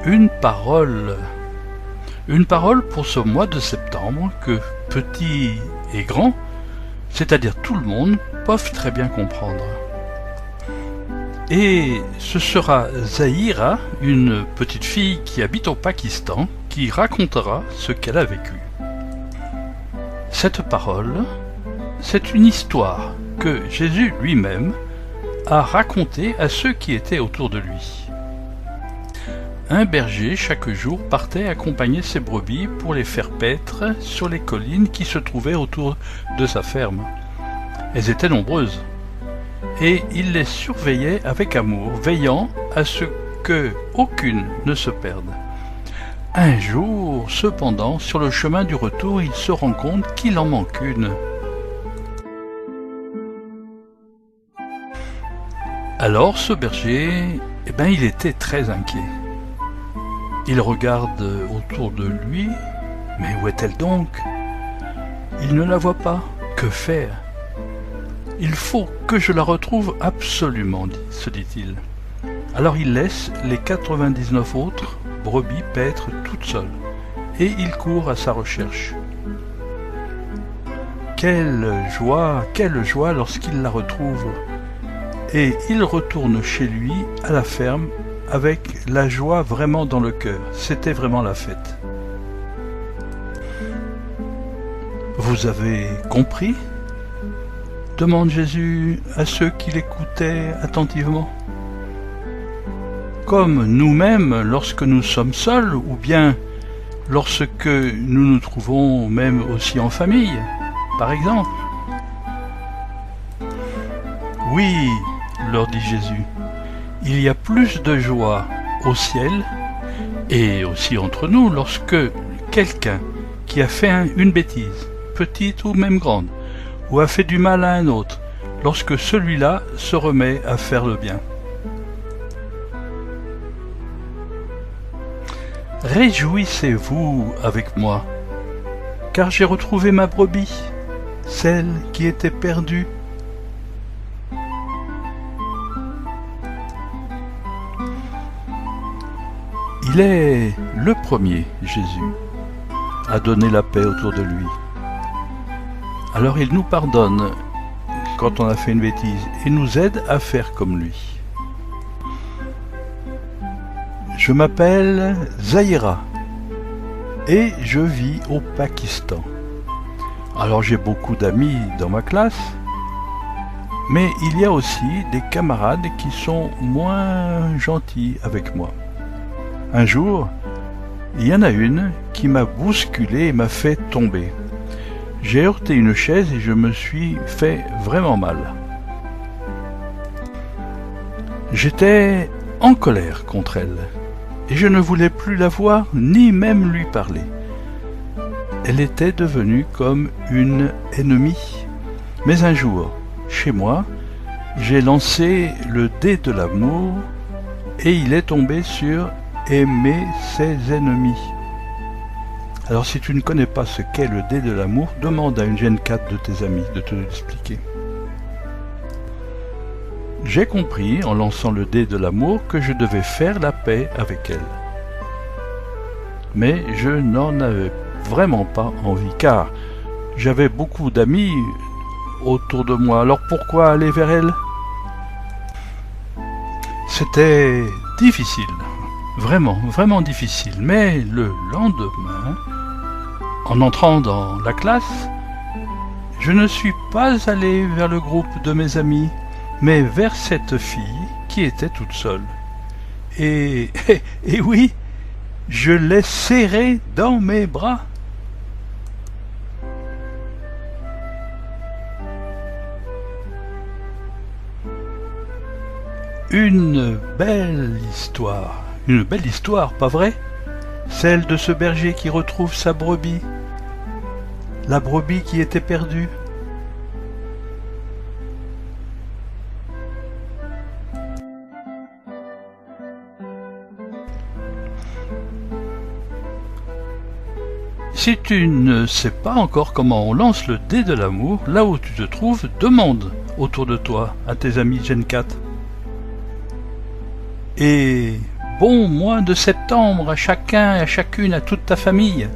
Une parole. Une parole pour ce mois de septembre que petits et grands, c'est-à-dire tout le monde, peuvent très bien comprendre. Et ce sera Zahira, une petite fille qui habite au Pakistan, qui racontera ce qu'elle a vécu. Cette parole, c'est une histoire que Jésus lui-même a racontée à ceux qui étaient autour de lui. Un berger chaque jour partait accompagner ses brebis pour les faire paître sur les collines qui se trouvaient autour de sa ferme. Elles étaient nombreuses, et il les surveillait avec amour, veillant à ce que aucune ne se perde. Un jour, cependant, sur le chemin du retour, il se rend compte qu'il en manque une. Alors ce berger, il était très inquiet. Il regarde autour de lui, mais où est-elle donc? Il ne la voit pas. Que faire? Il faut que je la retrouve absolument, se dit-il. Alors il laisse les 99 autres brebis paître toutes seules, et il court à sa recherche. Quelle joie lorsqu'il la retrouve! Et il retourne chez lui, à la ferme, avec la joie vraiment dans le cœur. C'était vraiment la fête. Vous avez compris? Demande Jésus à ceux qui l'écoutaient attentivement. Comme nous-mêmes, lorsque nous sommes seuls, ou bien lorsque nous nous trouvons même aussi en famille, par exemple. Oui, leur dit Jésus, il y a plus de joie au ciel et aussi entre nous lorsque quelqu'un qui a fait une bêtise, petite ou même grande, ou a fait du mal à un autre, lorsque celui-là se remet à faire le bien. Réjouissez-vous avec moi, car j'ai retrouvé ma brebis, celle qui était perdue. Il est le premier, Jésus, à donner la paix autour de lui. Alors il nous pardonne quand on a fait une bêtise et nous aide à faire comme lui. Je m'appelle Zahira et je vis au Pakistan. Alors j'ai beaucoup d'amis dans ma classe, mais il y a aussi des camarades qui sont moins gentils avec moi. Un jour, il y en a une qui m'a bousculé et m'a fait tomber. J'ai heurté une chaise et je me suis fait vraiment mal. J'étais en colère contre elle et je ne voulais plus la voir ni même lui parler. Elle était devenue comme une ennemie. Mais un jour, chez moi, j'ai lancé le dé de l'amour et il est tombé sur aimer ses ennemis. Alors si tu ne connais pas ce qu'est le dé de l'amour, demande à une Gen 4 de tes amis de te l'expliquer. J'ai compris en lançant le dé de l'amour que je devais faire la paix avec elle. Mais je n'en avais vraiment pas envie, car j'avais beaucoup d'amis autour de moi. Alors pourquoi aller vers elle? C'était difficile. Vraiment, vraiment difficile. Mais le lendemain, en entrant dans la classe, je ne suis pas allé vers le groupe de mes amis, mais vers cette fille qui était toute seule. Et oui, je l'ai serrée dans mes bras. Une belle histoire, pas vrai? Celle de ce berger qui retrouve sa brebis, la brebis qui était perdue. Si tu ne sais pas encore comment on lance le dé de l'amour, là où tu te trouves, demande autour de toi, à tes amis Gen 4. Et bon mois de septembre à chacun et à chacune, à toute ta famille.